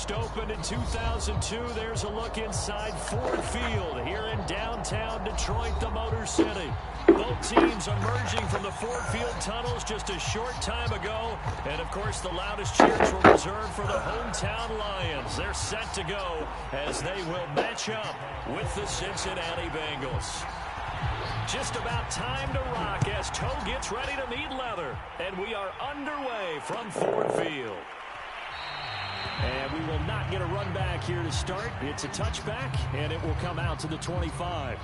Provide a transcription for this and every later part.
first opened in 2002. There's a look inside Ford Field here in downtown Detroit, the Motor City. Both teams emerging from the Ford Field tunnels just a short time ago. And, of course, the loudest cheers were reserved for the hometown Lions. They're set to go as they will match up with the Cincinnati Bengals. Just about time to rock as toe gets ready to meet leather. And we are underway from Ford Field. And we will not get a run back here to start. It's a touchback, and it will come out to the 25.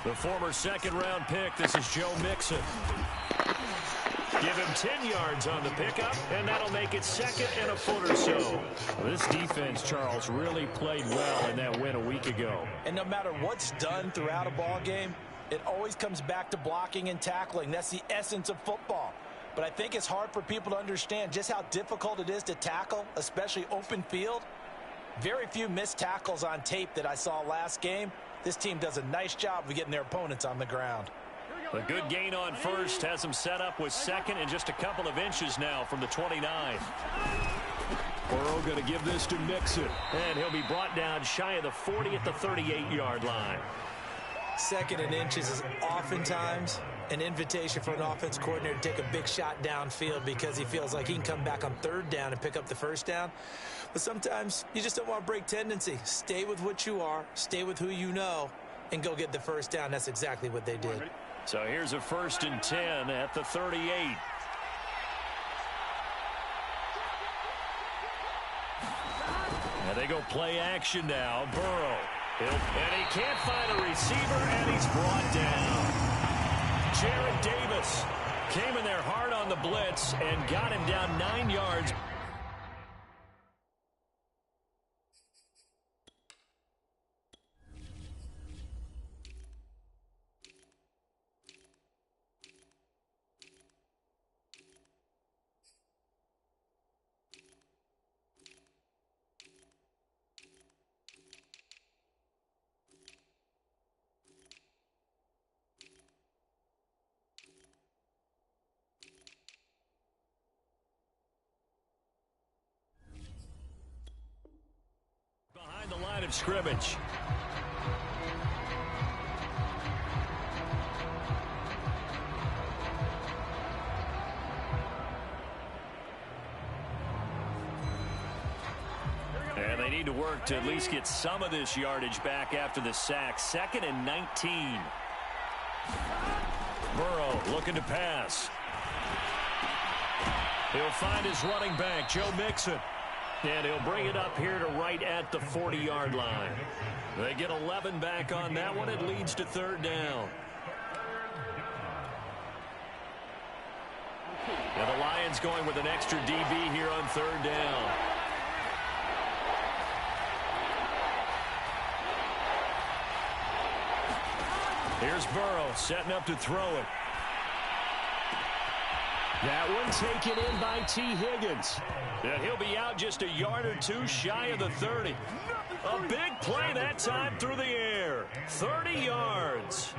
The former second-round pick, this is Joe Mixon. Give him 10 yards on the pickup, and that'll make it second and a foot or so. This defense, Charles, really played well in that win a week ago. And no matter what's done throughout a ball game, it always comes back to blocking and tackling. That's the essence of football. But I think it's hard for people to understand just how difficult it is to tackle, especially open field. Very few missed tackles on tape that I saw last game. This team does a nice job of getting their opponents on the ground. A good gain on first has them set up with second and just a couple of inches now from the 29. Burrow going to give this to Mixon, and he'll be brought down shy of the 40 at the 38-yard line. Second and inches is oftentimes an invitation for an offense coordinator to take a big shot downfield because he feels like he can come back on third down and pick up the first down. But sometimes you just don't want to break tendency. Stay with what you are, stay with who you know, and go get the first down. That's exactly what they did. So here's a 1st and 10 at the 38. And they go play action now. Burrow. And he can't find a receiver, and he's brought down. Jarrad Davis came in there hard on the blitz and got him down 9 yards. Behind the line of scrimmage. And they need to work to at least get some of this yardage back after the sack. 2nd and 19. Burrow looking to pass. He'll find his running back, Joe Mixon. And he'll bring it up here to right at the 40-yard line. They get 11 back on that one. It leads to third down. And the Lions going with an extra DB here on third down. Here's Burrow setting up to throw it. That one taken in by T. Higgins. And he'll be out just a yard or two shy of the 30. A big play that time through the air. 30 yards.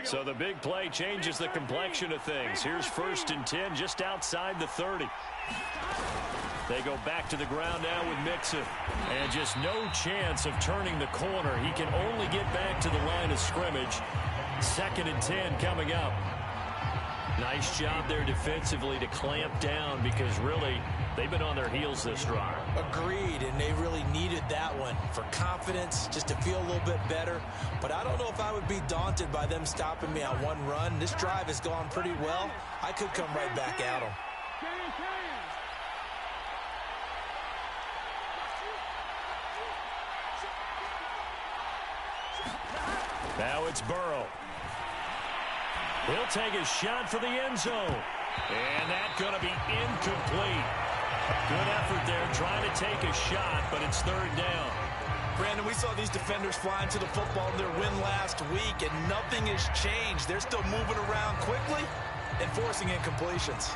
So the big play changes the complexion of things. Here's 1st and 10 just outside the 30. They go back to the ground now with Mixon. And just no chance of turning the corner. He can only get back to the line of scrimmage. 2nd and 10 coming up. Nice job there defensively to clamp down because really they've been on their heels this drive. Agreed, and they really needed that one for confidence, just to feel a little bit better. But I don't know if I would be daunted by them stopping me on one run. This drive has gone pretty well. I could come right back at them. Now it's Burrow. He'll take a shot for the end zone. And that's going to be incomplete. Good effort there trying to take a shot, but it's third down. Brandon, we saw these defenders flying to the football in their win last week, and nothing has changed. They're still moving around quickly and forcing incompletions.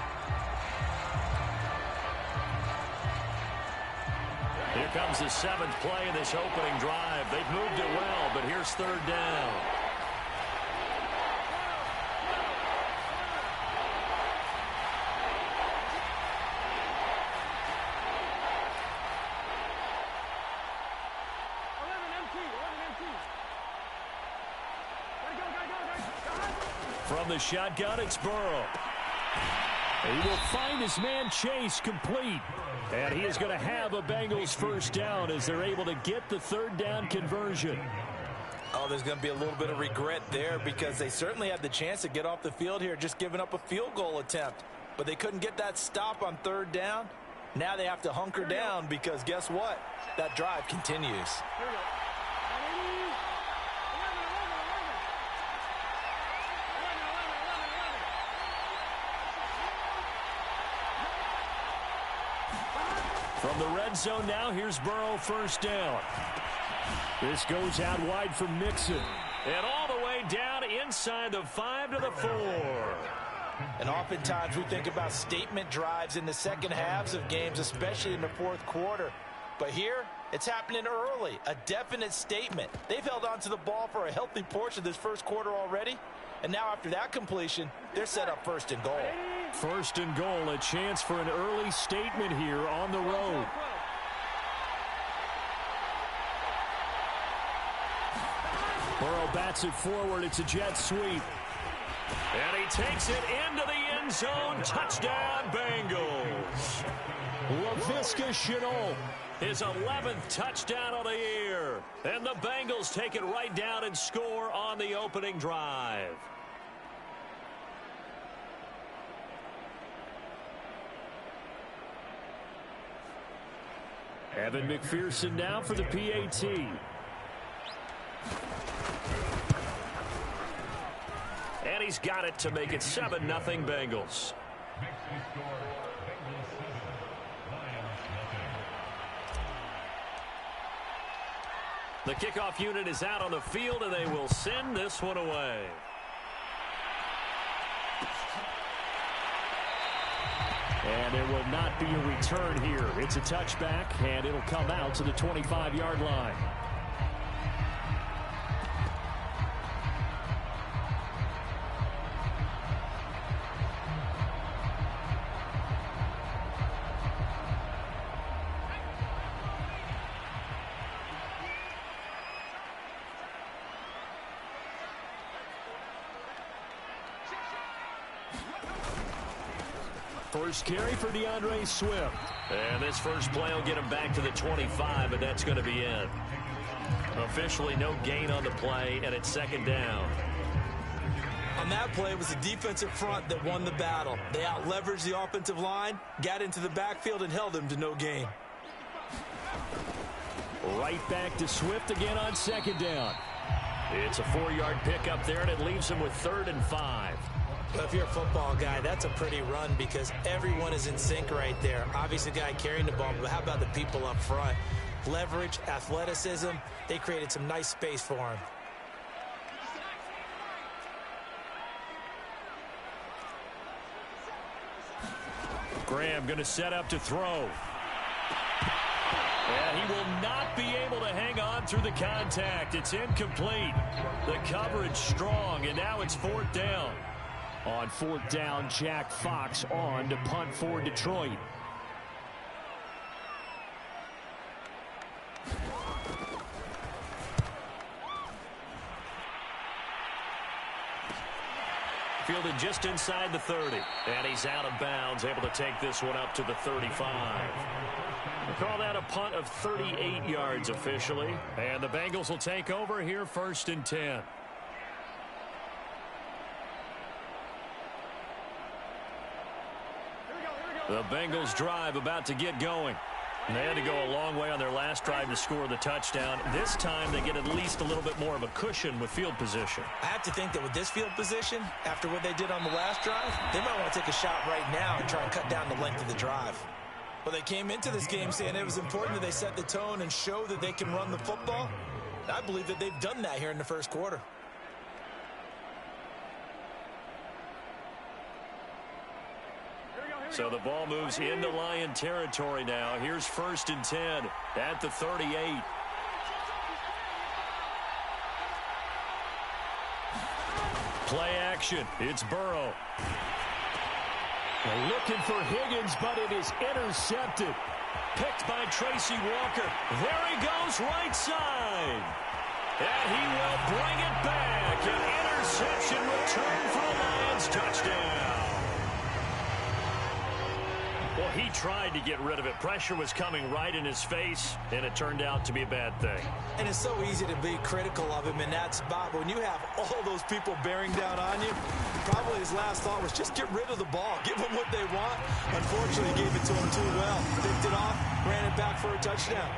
Here comes the 7th play of this opening drive. They've moved it well, but here's third down. From the shotgun, it's Burrow. He will find his man Chase complete. And he is going to have a Bengals first down as they're able to get the third down conversion. Oh, there's going to be a little bit of regret there because they certainly had the chance to get off the field here, just giving up a field goal attempt. But they couldn't get that stop on third down. Now they have to hunker down because guess what? That drive continues. From the red zone now, here's Burrow first down. This goes out wide for Mixon. And all the way down inside the 5 to the 4. And oftentimes we think about statement drives in the second halves of games, especially in the fourth quarter. But here, it's happening early. A definite statement. They've held on to the ball for a healthy portion of this first quarter already. And now after that completion, they're set up first and goal. First and goal, a chance for an early statement here on the road. Burrow bats it forward. It's a jet sweep. And he takes it into the end zone. Touchdown, Bengals. Laviska Shenault, his 11th touchdown of the year. And the Bengals take it right down and score on the opening drive. Evan McPherson now for the PAT. And he's got it to make it 7-0 Bengals. The kickoff unit is out on the field, and they will send this one away. And there will not be a return here. It's a touchback, and it'll come out to the 25-yard line. First carry for DeAndre Swift. And this first play will get him back to the 25, and that's going to be it. Officially no gain on the play, and it's second down. On that play, it was the defensive front that won the battle. They out-leveraged the offensive line, got into the backfield, and held him to no gain. Right back to Swift again on second down. It's a 4-yard pickup there, and it leaves him with 3rd and 5. Well, if you're a football guy, that's a pretty run because everyone is in sync right there. Obviously, the guy carrying the ball, but how about the people up front? Leverage, athleticism, they created some nice space for him. Graham going to set up to throw. And he will not be able to hang on through the contact. It's incomplete. The coverage strong, and now it's 4th down. On 4th down, Jack Fox on to punt for Detroit. Fielded just inside the 30. And he's out of bounds, able to take this one up to the 35. We'll call that a punt of 38 yards officially. And the Bengals will take over here 1st and 10. The Bengals drive about to get going. They had to go a long way on their last drive to score the touchdown. This time they get at least a little bit more of a cushion with field position. I have to think that with this field position, after what they did on the last drive, they might want to take a shot right now and try and cut down the length of the drive. Well, they came into this game saying it was important that they set the tone and show that they can run the football. And I believe that they've done that here in the first quarter. So the ball moves into Lion territory now. Here's 1st and 10 at the 38. Play action. It's Burrow. They're looking for Higgins, but it is intercepted. Picked by Tracy Walker. There he goes, right side. And he will bring it back. An interception return for the Lions. Touchdown. Well, he tried to get rid of it. Pressure was coming right in his face, and it turned out to be a bad thing. And it's so easy to be critical of him in that spot. But when you have all those people bearing down on you, probably his last thought was just get rid of the ball. Give them what they want. Unfortunately, he gave it to him too well. Picked it off, ran it back for a touchdown.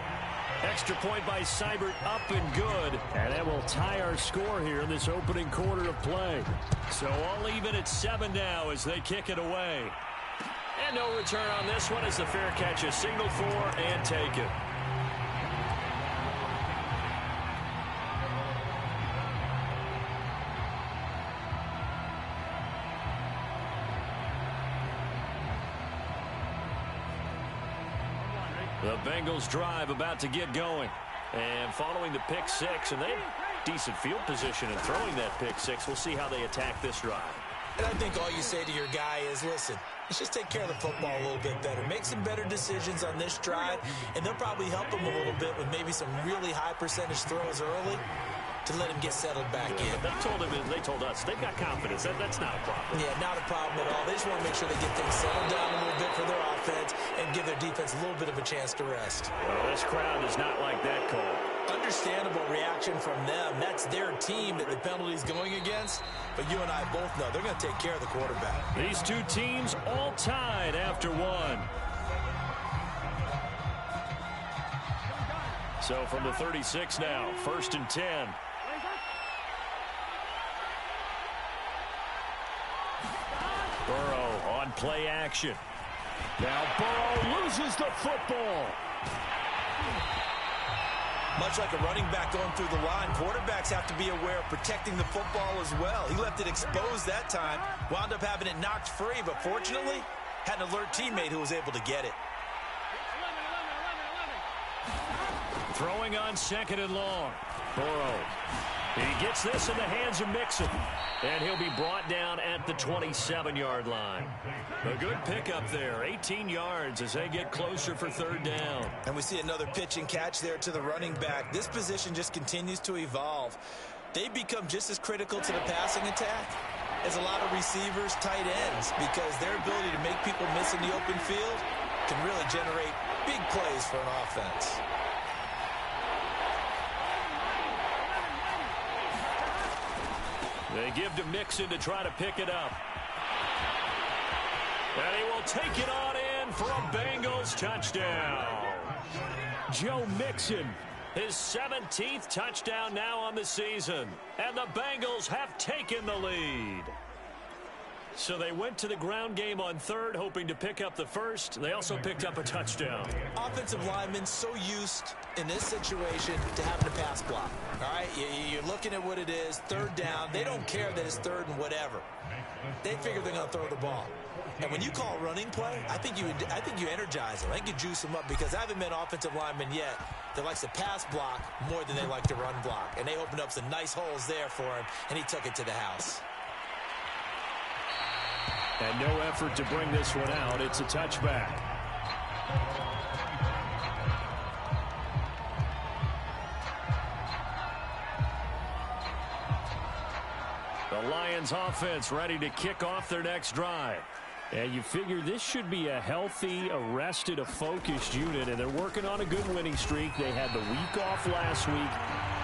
Extra point by Seibert, up and good. And that will tie our score here in this opening quarter of play. So all even at 7 now as they kick it away. And no return on this one as the fair catch is signaled for and taken. The Bengals drive about to get going. And following the pick six, and they have decent field position in throwing that pick six. We'll see how they attack this drive. And I think all you say to your guy is, listen, let's just take care of the football a little bit better. Make some better decisions on this drive, and they'll probably help him a little bit with maybe some really high percentage throws early to let him get settled back in. They told us they've got confidence. That's not a problem. Yeah, not a problem at all. They just want to make sure they get things settled down a little bit for their offense and give their defense a little bit of a chance to rest. Well, this crowd is not like that, Cole. Understandable reaction from them. That's their team that the penalty's going against. But you and I both know they're going to take care of the quarterback. These two teams all tied after one. So from the 36 now, 1st and 10. Burrow on play action. Now Burrow loses the football. Much like a running back going through the line, quarterbacks have to be aware of protecting the football as well. He left it exposed that time, wound up having it knocked free, but fortunately, had an alert teammate who was able to get it. Throwing on 2nd and long. Burrow. He gets this in the hands of Mixon. And he'll be brought down at the 27-yard line. A good pickup there. 18 yards as they get closer for 3rd down. And we see another pitch and catch there to the running back. This position just continues to evolve. They become just as critical to the passing attack as a lot of receivers, tight ends, because their ability to make people miss in the open field can really generate big plays for an offense. They give to Mixon to try to pick it up. And he will take it on in for a Bengals touchdown. Joe Mixon, his 17th touchdown now on the season. And the Bengals have taken the lead. So they went to the ground game on 3rd, hoping to pick up the first. They also picked up a touchdown. Offensive linemen so used in this situation to having to pass block. All right, you're looking at what it is, 3rd down. They don't care that it's 3rd and whatever. They figure they're going to throw the ball. And when you call running play, I think you energize them. I think you juice them up, because I haven't met an offensive lineman yet that likes to pass block more than they like to run block. And they opened up some nice holes there for him, and he took it to the house. And no effort to bring this one out. It's a touchback. The Lions offense ready to kick off their next drive. And you figure this should be a healthy, a focused unit, and they're working on a good winning streak. They had the week off last week.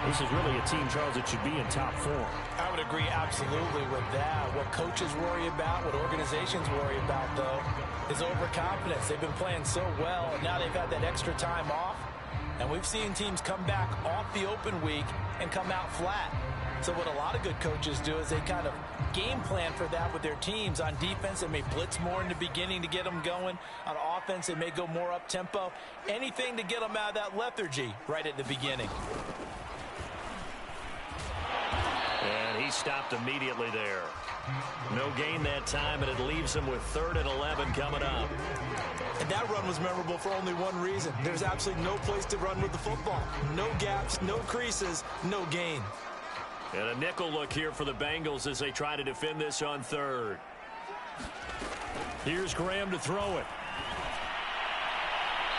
This is really a team, Charles, that should be in top form. I would agree absolutely with that. What coaches worry about, what organizations worry about, though, is overconfidence. They've been playing so well, and now they've had that extra time off. And we've seen teams come back off the open week and come out flat. So what a lot of good coaches do is they kind of game plan for that with their teams. On defense, they may blitz more in the beginning to get them going. On offense, they may go more up-tempo. Anything to get them out of that lethargy right at the beginning. And he stopped immediately there. No gain that time, and it leaves him with 3rd and 11 coming up. And that run was memorable for only one reason. There's absolutely no place to run with the football. No gaps, no creases, no gain. And a nickel look here for the Bengals as they try to defend this on 3rd. Here's Graham to throw it.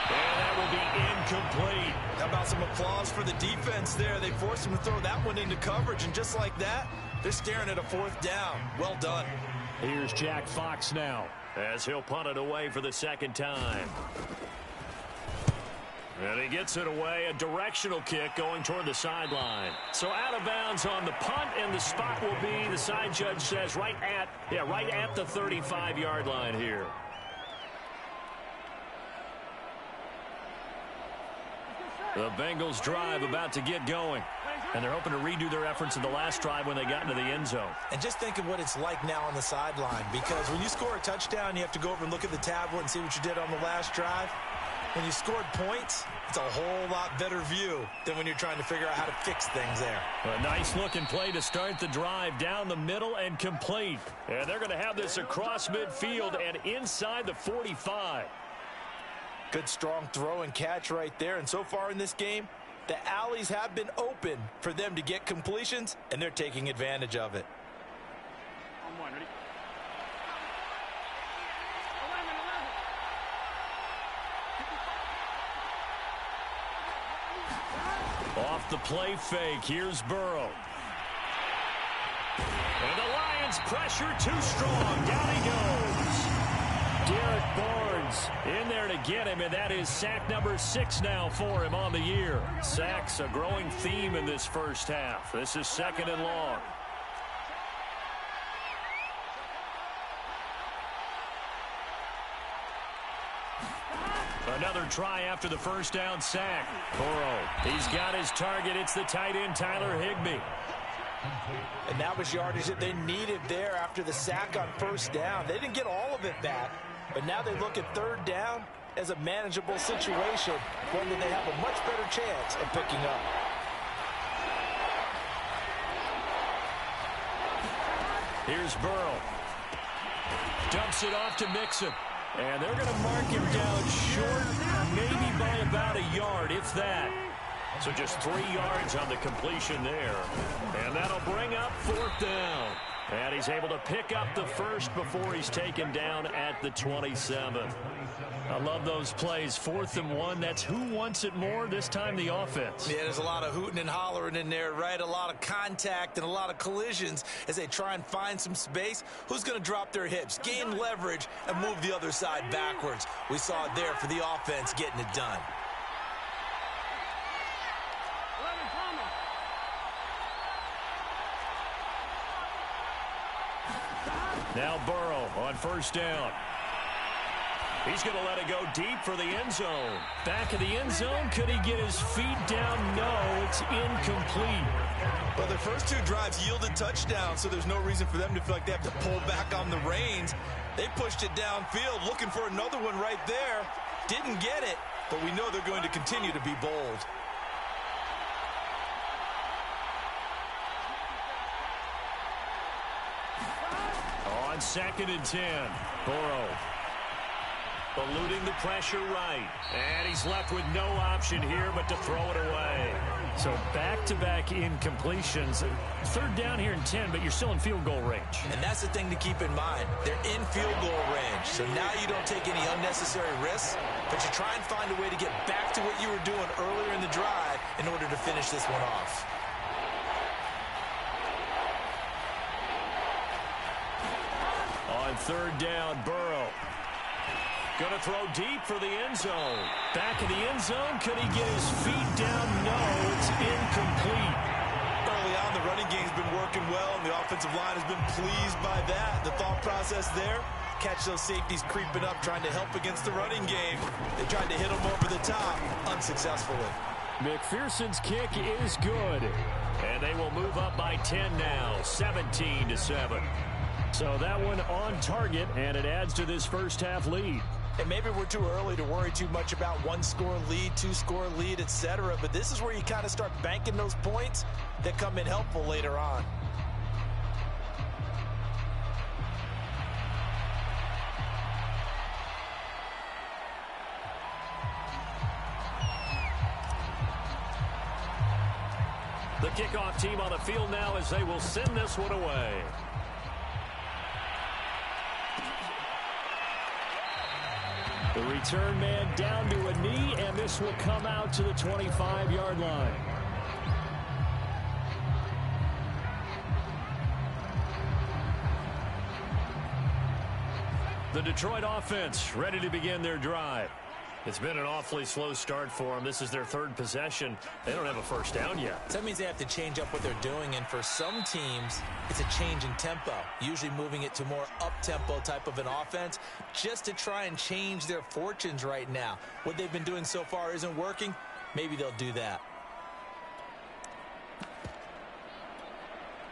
And that will be incomplete. How about some applause for the defense there? They forced him to throw that one into coverage, and just like that, they're staring at a 4th down. Well done. Here's Jack Fox now as he'll punt it away for the 2nd time. And he gets it away, a directional kick going toward the sideline. So out of bounds on the punt, and the spot will be, the side judge says, right at the 35-yard line here. The Bengals drive about to get going. And they're hoping to redo their efforts in the last drive when they got into the end zone. And just think of what it's like now on the sideline, because when you score a touchdown, you have to go over and look at the tablet and see what you did on the last drive. When you scored points, it's a whole lot better view than when you're trying to figure out how to fix things there. A nice looking play to start the drive down the middle and complete. And they're going to have this across midfield and inside the 45. Good strong throw and catch right there. And so far in this game, the alleys have been open for them to get completions, and they're taking advantage of it. Off the play fake, here's Burrow. And the Lions pressure too strong. Down he goes. Derek Barnes in there to get him, and that is sack number 6 now for him on the year. Sacks a growing theme in this first half. This is 2nd and long. Another try after the first down sack. Burrow, he's got his target. It's the tight end, Tyler Higbee. And that was yardage that they needed there after the sack on first down. They didn't get all of it back, but now they look at 3rd down as a manageable situation, one that they have a much better chance of picking up. Here's Burrow. Dumps it off to Mixon. And they're going to mark him down short, maybe by about a yard, if that. So just 3 yards on the completion there. And that'll bring up 4th down. And he's able to pick up the first before he's taken down at the 27. I love those plays. 4th and 1. That's who wants it more, this time the offense. Yeah, there's a lot of hooting and hollering in there, right? A lot of contact and a lot of collisions as they try and find some space. Who's going to drop their hips, gain leverage, and move the other side backwards? We saw it there for the offense getting it done. Now Burrow on first down. He's going to let it go deep for the end zone. Back of the end zone. Could he get his feet down? No, it's incomplete. Well, their first 2 drives yielded touchdowns, so there's no reason for them to feel like they have to pull back on the reins. They pushed it downfield, looking for another one right there. Didn't get it, but we know they're going to continue to be bold. On 2nd and 10, Burrow eluding the pressure right. And he's left with no option here but to throw it away. So back-to-back incompletions. 3rd down here and 10, but you're still in field goal range. And that's the thing to keep in mind. They're in field goal range. So now you don't take any unnecessary risks, but you try and find a way to get back to what you were doing earlier in the drive in order to finish this one off. On 3rd down, Burrow. Going to throw deep for the end zone. Back of the end zone. Could he get his feet down? No, it's incomplete. working well, and the offensive line has been pleased by that. The thought process there, catch those safeties creeping up, trying to help against the running game. They tried to hit them over the top, unsuccessfully. McPherson's kick is good. And they will move up by 10 now, 17-7. So that one on target, and it adds to this first half lead. And maybe we're too early to worry too much about one-score lead, two-score lead, etc. But this is where you kind of start banking those points that come in helpful later on. The kickoff team on the field now as they will send this one away. The return man down to a knee, and this will come out to the 25-yard line. The Detroit offense ready to begin their drive. It's been an awfully slow start for them. This is their third possession. They don't have a first down yet. So that means they have to change up what they're doing, and for some teams, it's a change in tempo, usually moving it to more up-tempo type of an offense just to try and change their fortunes right now. What they've been doing so far isn't working. Maybe they'll do that.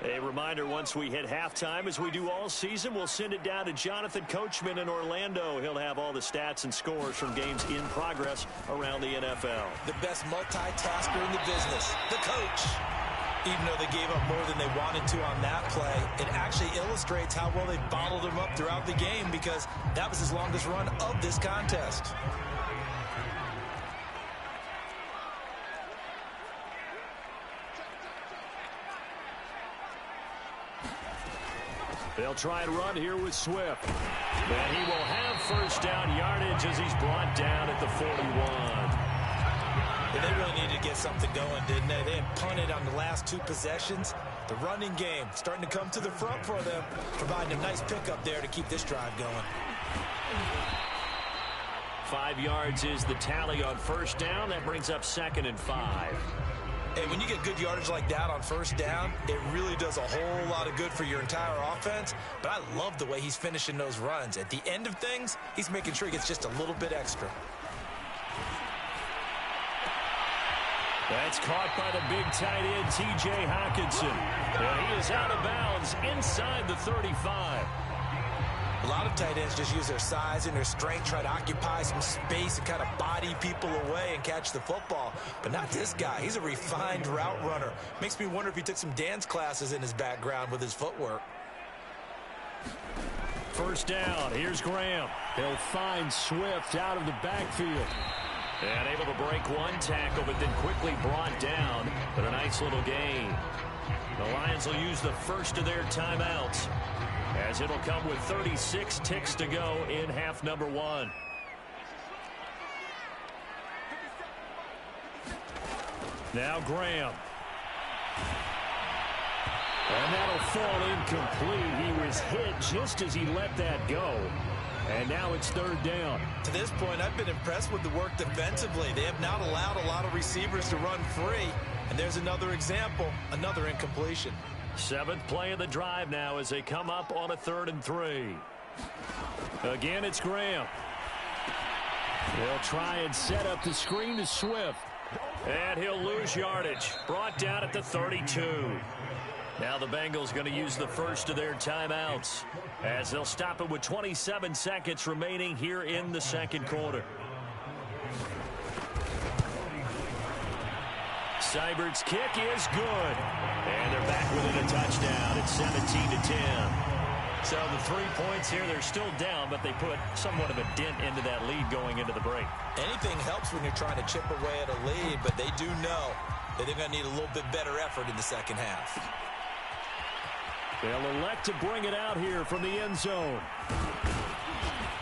A reminder, once we hit halftime, as we do all season, we'll send it down to Jonathan Coachman in Orlando. He'll have all the stats and scores from games in progress around the NFL. The best multitasker in the business, the coach. Even though they gave up more than they wanted to on that play, it actually illustrates how well they bottled him up throughout the game, because that was his longest run of this contest. They'll try and run here with Swift. And he will have first down yardage as he's brought down at the 41. And they really needed to get something going, didn't they? They had punted on the last two possessions. The running game starting to come to the front for them, providing a nice pickup there to keep this drive going. 5 yards is the tally on first down. That brings up 2nd and 5. And when you get good yardage like that on first down, it really does a whole lot of good for your entire offense. But I love the way he's finishing those runs. At the end of things, he's making sure he gets just a little bit extra. That's caught by the big tight end, T.J. Hockenson. And he is out of bounds inside the 35. A lot of tight ends just use their size and their strength, try to occupy some space and kind of body people away and catch the football. But not this guy. He's a refined route runner. Makes me wonder if he took some dance classes in his background with his footwork. First down. Here's Graham. They'll find Swift out of the backfield. And able to break one tackle, but then quickly brought down. But a nice little gain. The Lions will use the first of their timeouts, as it'll come with 36 ticks to go in half number 1. Now Graham. And that'll fall incomplete. He was hit just as he let that go. And now it's 3rd down. To this point, I've been impressed with the work defensively. They have not allowed a lot of receivers to run free. And there's another example, another incompletion. 7th play of the drive now as they come up on a 3rd and 3. Again, it's Graham. They'll try and set up the screen to Swift. And he'll lose yardage. Brought down at the 32. Now the Bengals going to use the first of their timeouts, as they'll stop it with 27 seconds remaining here in the second quarter. Seibert's kick is good. And they're back within a touchdown. It's 17-10. So the 3 points here, they're still down, but they put somewhat of a dent into that lead going into the break. Anything helps when you're trying to chip away at a lead, but they do know that they're going to need a little bit better effort in the second half. They'll elect to bring it out here from the end zone.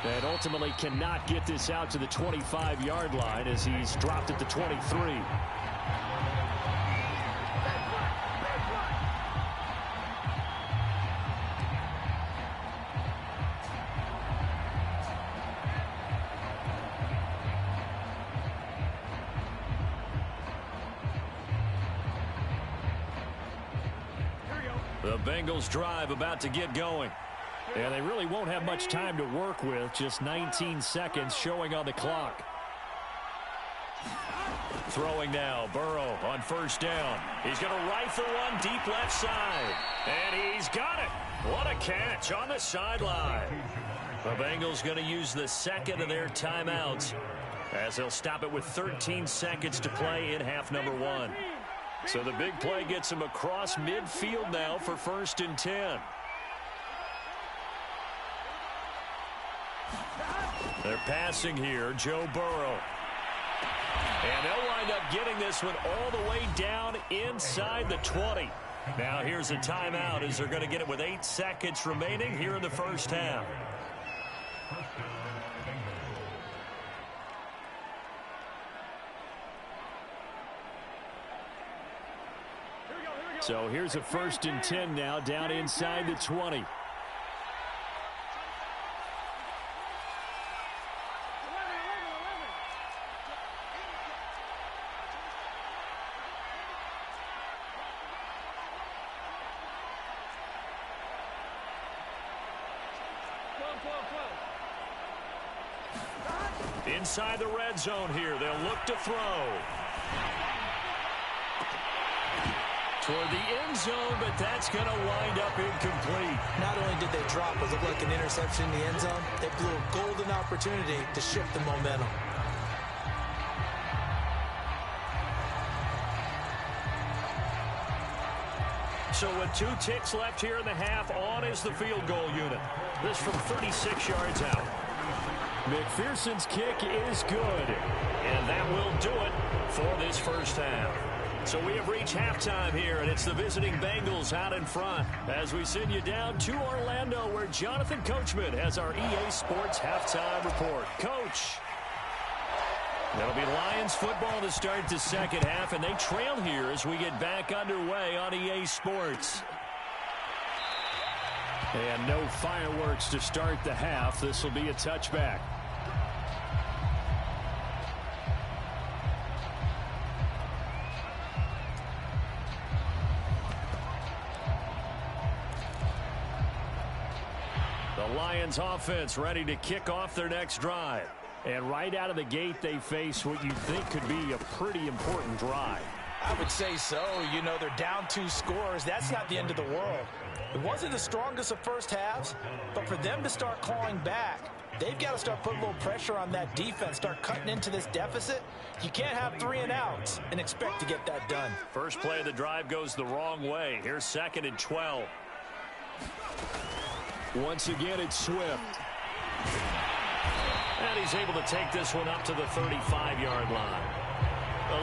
And ultimately cannot get this out to the 25-yard line as he's dropped at the 23. The Bengals drive about to get going. And they really won't have much time to work with. Just 19 seconds showing on the clock. Throwing now, Burrow on first down. He's going to rifle one deep left side. And he's got it. What a catch on the sideline. The Bengals going to use the second of their timeouts as they'll stop it with 13 seconds to play in half number 1. So the big play gets him across midfield now for 1st and 10. They're passing here, Joe Burrow. And they'll wind up getting this one all the way down inside the 20. Now here's a timeout as they're going to get it with 8 seconds remaining here in the first half. So here's a 1st and 10 now down inside the 20. Inside the red zone here, they'll look to throw. Toward the end zone, but that's going to wind up incomplete. Not only did they drop what looked like an interception in the end zone, they blew a golden opportunity to shift the momentum. So with 2 ticks left here in the half, on is the field goal unit. This from 36 yards out. McPherson's kick is good, and that will do it for this first half. So we have reached halftime here, and it's the visiting Bengals out in front as we send you down to Orlando, where Jonathan Coachman has our EA Sports halftime report. Coach. That'll be Lions football to start the second half, and they trail here as we get back underway on EA Sports. And no fireworks to start the half. This will be a touchback. The Lions offense ready to kick off their next drive. And right out of the gate, they face what you think could be a pretty important drive. I would say so. You know, they're down 2 scores. That's not the end of the world. It wasn't the strongest of first halves, but for them to start clawing back, they've got to start putting a little pressure on that defense, start cutting into this deficit. You can't have 3 and outs and expect to get that done. First play of the drive goes the wrong way. Here's 2nd and 12. Once again, it's Swift. And he's able to take this one up to the 35-yard line.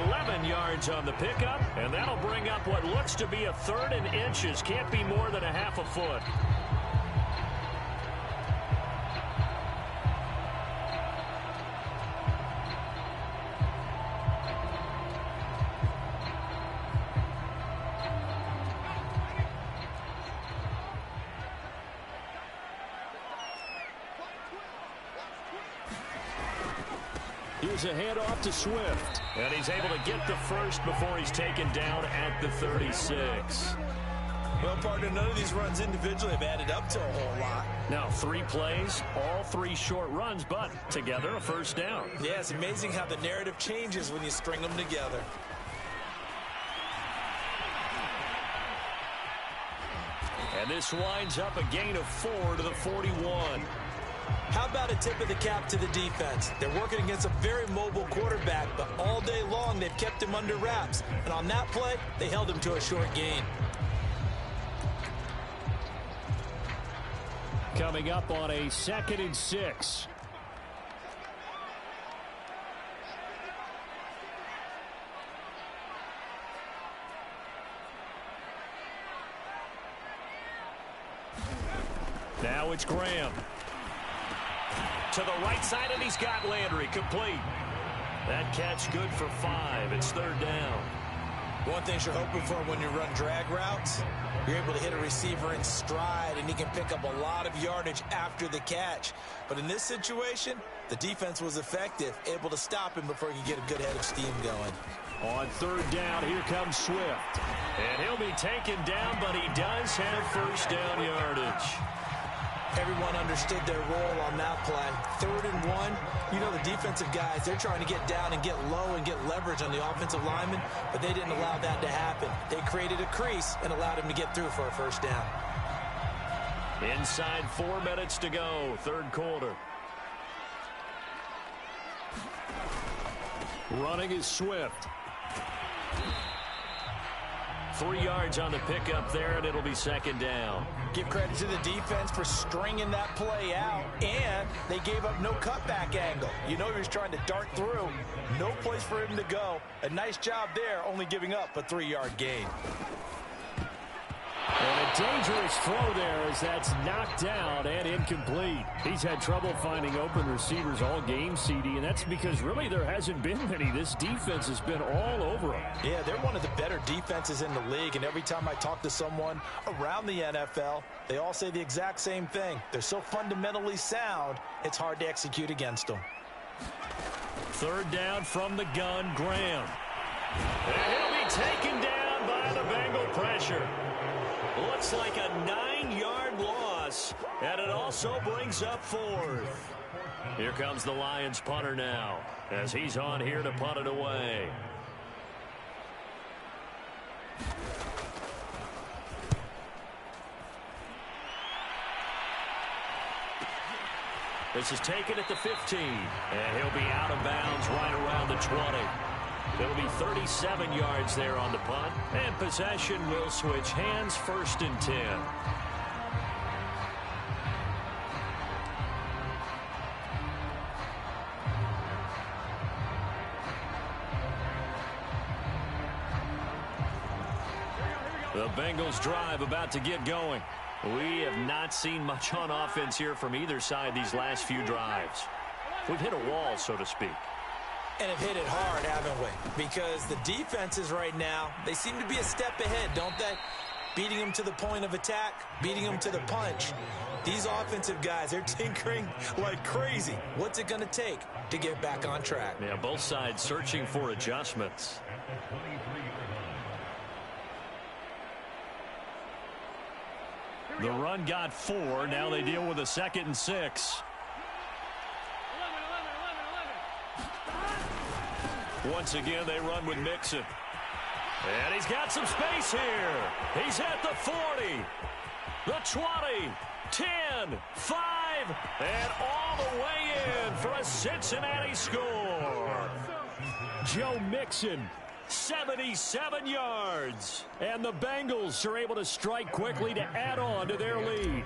11 yards on the pickup, and that'll bring up what looks to be a 3rd and inches. Can't be more than a half a foot. Here's a handoff to Swift. And he's able to get the first before he's taken down at the 36. Well, partner, none of these runs individually have added up to a whole lot. Now 3 plays, all 3 short runs, but together a first down. Yeah, it's amazing how the narrative changes when you string them together. And this winds up a gain of 4 to the 41. How about a tip of the cap to the defense? They're working against a very mobile quarterback, but all day long they've kept him under wraps. And on that play, they held him to a short gain. Coming up on a 2nd and 6. Now it's Graham. To the right side, and he's got Landry complete. That catch good for 5. It's 3rd down. One thing you're hoping for when you run drag routes, you're able to hit a receiver in stride, and he can pick up a lot of yardage after the catch. But in this situation, the defense was effective, able to stop him before he could get a good head of steam going. On 3rd down, here comes Swift. And he'll be taken down, but he does have first down yardage. Everyone understood their role on that play. 3rd and 1. You know the defensive guys, they're trying to get down and get low and get leverage on the offensive lineman, but they didn't allow that to happen. They created a crease and allowed him to get through for a first down. Inside 4 minutes to go, 3rd quarter. Running is Swift. 3 yards on the pickup there, and it'll be 2nd down. Give credit to the defense for stringing that play out, and they gave up no cutback angle. You know he was trying to dart through. No place for him to go. A nice job there, only giving up a 3-yard gain. And a dangerous throw there as that's knocked down and incomplete. He's had trouble finding open receivers all game, CD, and that's because really there hasn't been many. This defense has been all over them. Yeah, they're one of the better defenses in the league, and every time I talk to someone around the NFL, they all say the exact same thing. They're so fundamentally sound, it's hard to execute against them. 3rd down from the gun, Graham. And he'll be taken down by the Bengal pressure. Looks like a 9-yard loss, and it also brings up 4th. Here comes the Lions punter now, as he's on here to punt it away. This is taken at the 15, and he'll be out of bounds right around the 20. It'll be 37 yards there on the punt, and possession will switch hands, 1st and 10. The Bengals drive about to get going. We have not seen much on offense here from either side these last few drives. We've hit a wall, so to speak. And have hit it hard, haven't we? Because the defenses right now, they seem to be a step ahead, don't they? Beating them to the point of attack, beating them to the punch. These offensive guys, they're tinkering like crazy. What's it going to take to get back on track? Yeah, both sides searching for adjustments. The run got 4. Now they deal with a 2nd and 6. Once again, they run with Mixon. And he's got some space here. He's at the 40, the 20, 10, 5, and all the way in for a Cincinnati score. Joe Mixon, 77 yards. And the Bengals are able to strike quickly to add on to their lead.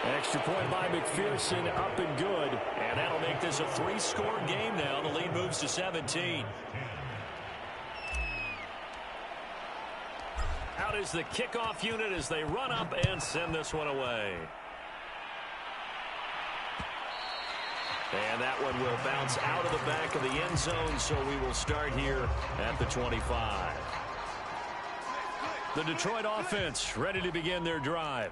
Extra point by McPherson, up and good. And that'll make this a 3-score game now. The lead moves to 17. Out is the kickoff unit as they run up and send this one away. And that one will bounce out of the back of the end zone, so we will start here at the 25. The Detroit offense ready to begin their drive.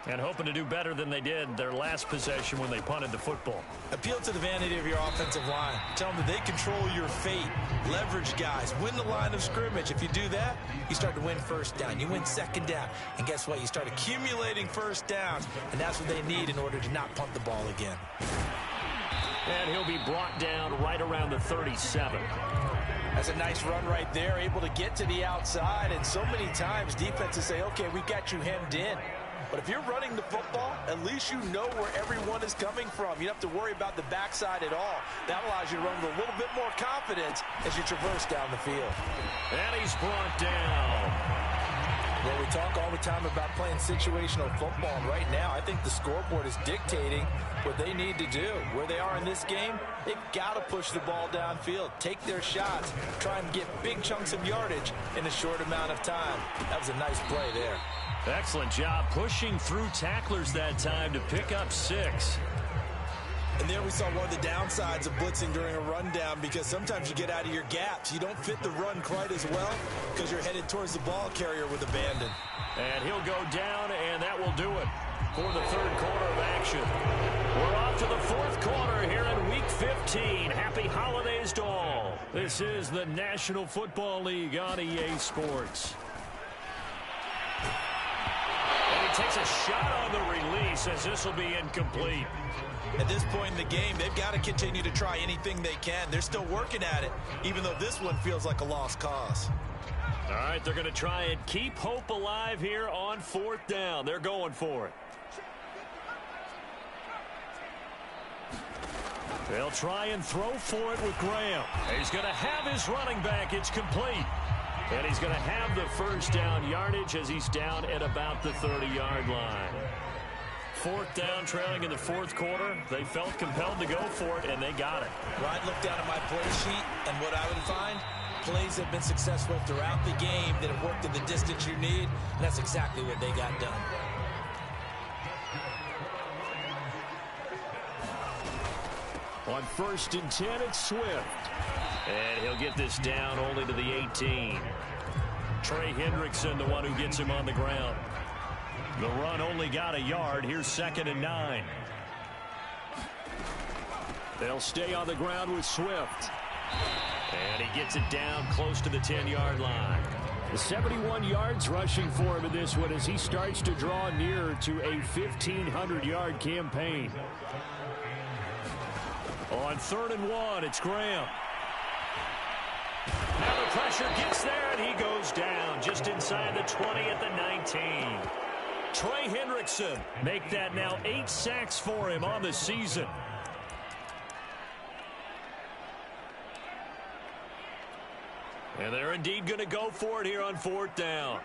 And hoping to do better than they did their last possession when they punted the football. Appeal to the vanity of your offensive line. Tell them that they control your fate. Leverage guys. Win the line of scrimmage. If you do that, you start to win first down. You win second down. And guess what? You start accumulating first downs. And that's what they need in order to not punt the ball again. And he'll be brought down right around the 37. That's a nice run right there. Able to get to the outside. And so many times defenses say, okay, we got you hemmed in. But if you're running the football, at least you know where everyone is coming from. You don't have to worry about the backside at all. That allows you to run with a little bit more confidence as you traverse down the field. And he's brought down. Well, we talk all the time about playing situational football. And right now, I think the scoreboard is dictating what they need to do. Where they are in this game, they've got to push the ball downfield, take their shots, try and get big chunks of yardage in a short amount of time. That was a nice play there. Excellent job pushing through tacklers that time to pick up 6. And there we saw one of the downsides of blitzing during a rundown, because sometimes you get out of your gaps. You don't fit the run quite as well because you're headed towards the ball carrier with abandon. And he'll go down, and that will do it for the third quarter of action. We're off to the fourth quarter here in Week 15. Happy holiday plays to all. This is the National Football League on EA Sports. And he takes a shot on the release as this will be incomplete. At this point in the game, they've got to continue to try anything they can. They're still working at it, even though this one feels like a lost cause. All right, they're going to try and keep hope alive here on 4th down. They're going for it. They'll try and throw for it with Graham. He's going to have his running back. It's complete. And he's going to have the first down yardage as he's down at about the 30-yard line. 4th down, trailing in the 4th quarter. They felt compelled to go for it, and they got it. Well, I'd look down at my play sheet, and what I would find, plays have been successful throughout the game that have worked in the distance you need, and that's exactly what they got done. On 1st and 10, it's Swift. And he'll get this down only to the 18. Trey Hendrickson, the one who gets him on the ground. The run only got a yard. Here's 2nd and 9. They'll stay on the ground with Swift. And he gets it down close to the 10-yard line. 71 yards rushing for him in this one as he starts to draw nearer to a 1,500-yard campaign. On 3rd and 1, it's Graham. Now the pressure gets there, and he goes down just inside the 20 at the 19. Trey Hendrickson make that now 8 sacks for him on the season. And they're indeed going to go for it here on 4th down.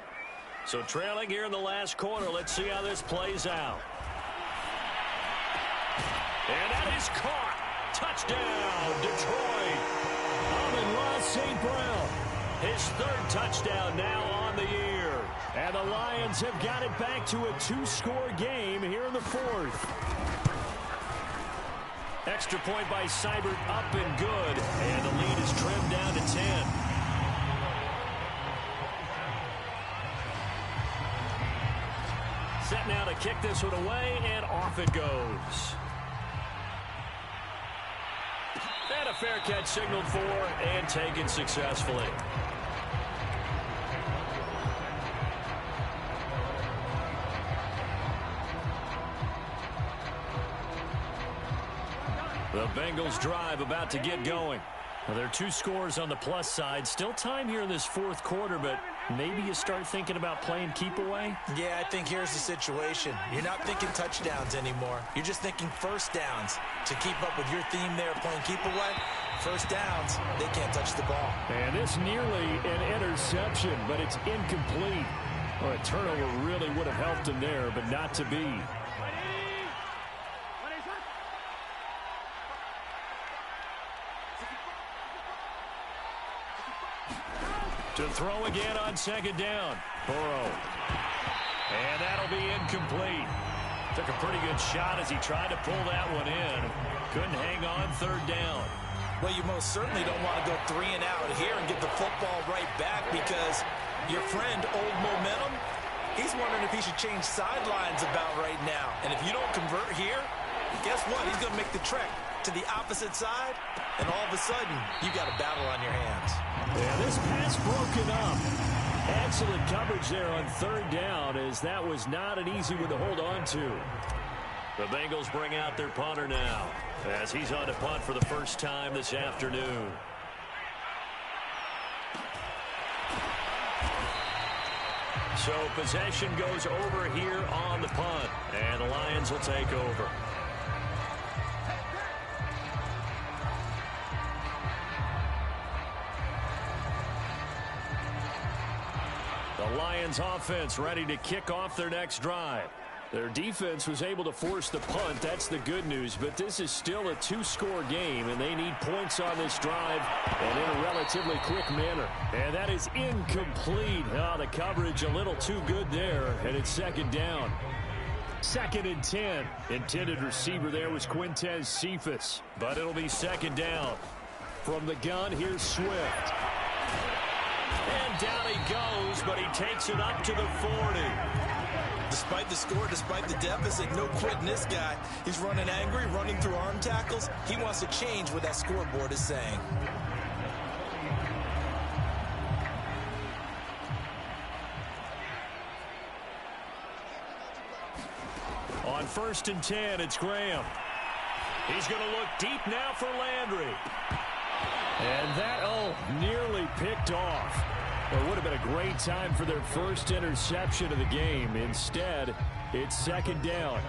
So trailing here in the last quarter. Let's see how this plays out. And that is caught. Touchdown, Detroit. Amon-Ra St. Brown. His 3rd touchdown now on the year. And the Lions have got it back to a 2-score game here in the 4th. Extra point by Seibert up and good. And the lead is trimmed down to 10. Set now to kick this one away, and off it goes. And a fair catch signaled for and taken successfully. The Bengals drive about to get going. Well, there are 2 scores on the plus side. Still time here in this 4th quarter, but maybe you start thinking about playing keep away? Yeah, I think here's the situation. You're not thinking touchdowns anymore. You're just thinking first downs. To keep up with your theme there, playing keep away, first downs, they can't touch the ball. And this nearly an interception, but it's incomplete. Well, a turnover really would have helped him there, but not to be. To throw again on 2nd down. Burrow. And that'll be incomplete. Took a pretty good shot as he tried to pull that one in. Couldn't hang on 3rd down. Well, you most certainly don't want to go 3 and out here and get the football right back because your friend, Old Momentum, he's wondering if he should change sidelines about right now. And if you don't convert here, guess what? He's going to make the trek to the opposite side, and all of a sudden, you got a battle on your hands. Yeah, this pass broken up. Excellent coverage there on 3rd down, as that was not an easy one to hold on to. The Bengals bring out their punter now, as he's on to punt for the first time this afternoon. So possession goes over here on the punt, and the Lions will take over. The Lions offense ready to kick off their next drive. Their defense was able to force the punt. That's the good news. But this is still a 2-score game, and they need points on this drive and in a relatively quick manner. And that is incomplete. Oh, the coverage a little too good there, and it's 2nd down. 2nd and 10. Intended receiver there was Quintez Cephas. But it'll be 2nd down. From the gun, here's Swift. And down he goes, but he takes it up to the 40. Despite the score, despite the deficit, no quitting this guy. He's running angry, running through arm tackles. He wants to change what that scoreboard is saying. On 1st and 10, it's Graham. He's going to look deep now for Landry. And that, nearly picked off. It would have been a great time for their first interception of the game. Instead, it's 2nd down.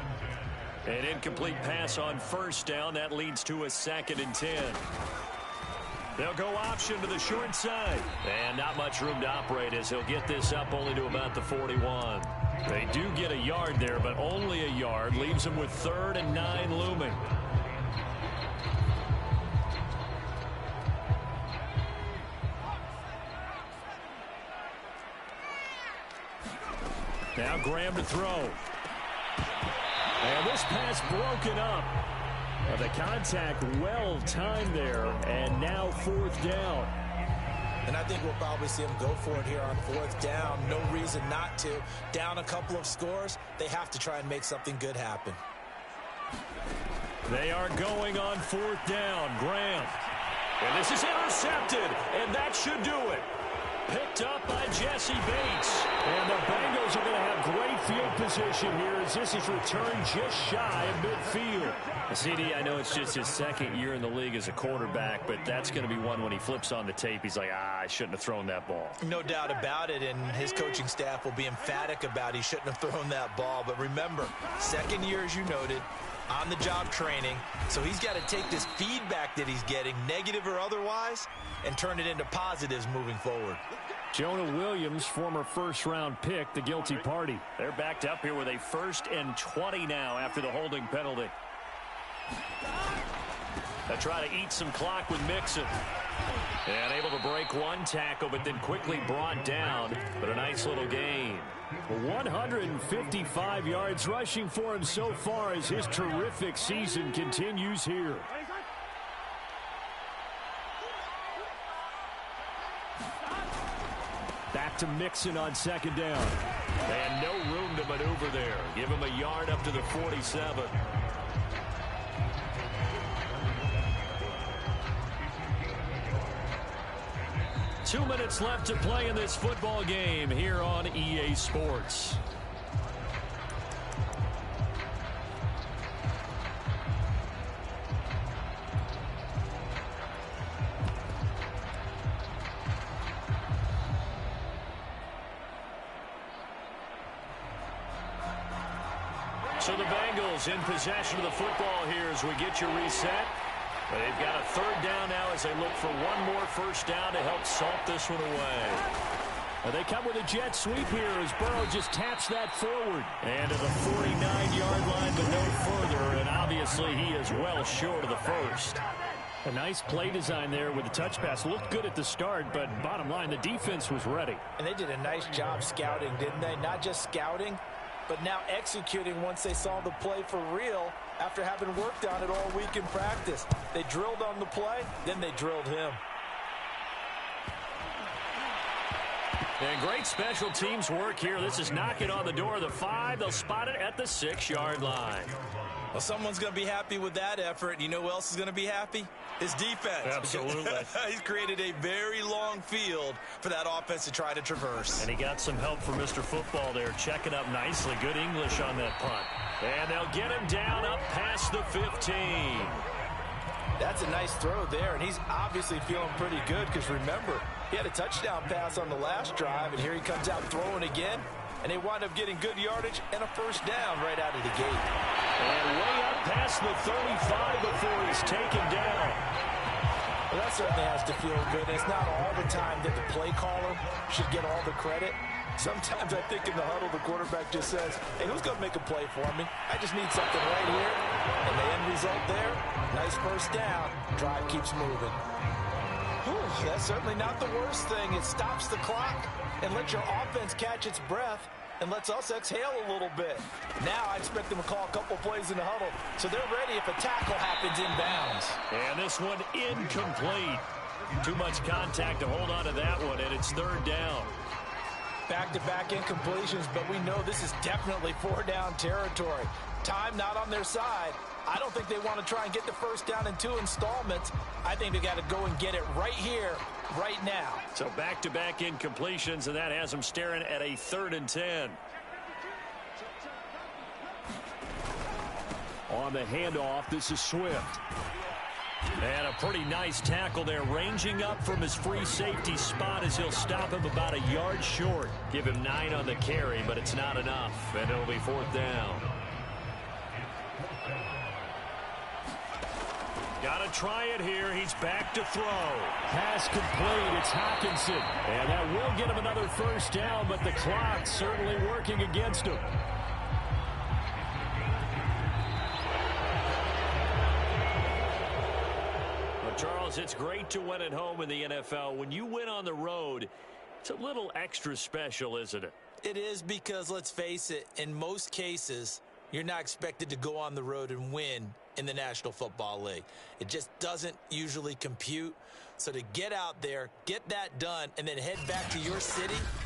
An incomplete pass on 1st down. That leads to a 2nd and 10. They'll go option to the short side. And not much room to operate as he'll get this up only to about the 41. They do get a yard there, but only a yard. Leaves them with 3rd and 9 looming. Now Graham to throw. And this pass broken up. The contact well timed there, and now 4th down. And I think we'll probably see him go for it here on 4th down. No reason not to. Down a couple of scores, they have to try and make something good happen. They are going on 4th down. Graham. And this is intercepted, and that should do it. Picked up by Jesse Bates. And the Bengals are going to have great field position here as this is returned just shy of midfield. CD, I know it's just his 2nd year in the league as a quarterback, but that's going to be one when he flips on the tape. He's like, I shouldn't have thrown that ball. No doubt about it, and his coaching staff will be emphatic about he shouldn't have thrown that ball. But remember, 2nd year, as you noted, on-the-job training. So he's got to take this feedback that he's getting, negative or otherwise, and turn it into positives moving forward. Jonah Williams, former 1st-round pick, the guilty party. They're backed up here with a 1st and 20 now after the holding penalty. They try to eat some clock with Mixon. And able to break one tackle, but then quickly brought down. But a nice little gain. 155 yards rushing for him so far as his terrific season continues here. Back to Mixon on 2nd down. And no room to maneuver there. Give him a yard up to the 47. Two minutes left to play in this football game here on EA Sports. So the Bengals in possession of the football here as we get you reset. They've got a 3rd down now as they look for one more 1st down to help salt this one away. They come with a jet sweep here as Burrow just taps that forward. And to the 49-yard line, but no further. And obviously he is well short of the 1st. A nice play design there with the touch pass. Looked good at the start, but bottom line, the defense was ready. And they did a nice job scouting, didn't they? Not just scouting, but now executing once they saw the play for real after having worked on it all week in practice. They drilled on the play, then they drilled him. And great special teams work here. This is knocking on the door of the 5. They'll spot it at the 6-yard line. Well, someone's going to be happy with that effort. You know who else is going to be happy? His defense. Absolutely. He's created a very long field for that offense to try to traverse. And he got some help from Mr. Football there, checking up nicely. Good English on that punt. And they'll get him down up past the 15. That's a nice throw there, and he's obviously feeling pretty good because, remember, he had a touchdown pass on the last drive, and here he comes out throwing again, and they wind up getting good yardage and a 1st down right out of the gate. And way up past the 35 before he's taken down. Well, that certainly has to feel good. It's not all the time that the play caller should get all the credit. Sometimes I think in the huddle, the quarterback just says, hey, who's going to make a play for me? I just need something right here. And the end result there, nice 1st down. Drive keeps moving. Whew, that's certainly not the worst thing. It stops the clock and lets your offense catch its breath and lets us exhale a little bit. Now I expect them to call a couple plays in the huddle so they're ready if a tackle happens inbounds. And this one incomplete. Too much contact to hold on to that one, and it's 3rd down. Back-to-back incompletions, but we know this is definitely four-down territory. Time not on their side. I don't think they want to try and get the first down in 2 installments. I think they got to go and get it right here, right now. So back-to-back incompletions, and that has them staring at a 3rd and 10. On the handoff, this is Swift. And a pretty nice tackle there, ranging up from his free safety spot as he'll stop him about a yard short. Give him 9 on the carry, but it's not enough, and it'll be 4th down. Got to try it here. He's back to throw. Pass complete. It's Hockenson. And that will get him another first down, but the clock's certainly working against him. Charles, it's great to win at home in the NFL. When you win on the road, it's a little extra special, isn't it? It is, because let's face it, in most cases, you're not expected to go on the road and win in the National Football League. It just doesn't usually compute. So to get out there, get that done, and then head back to your city,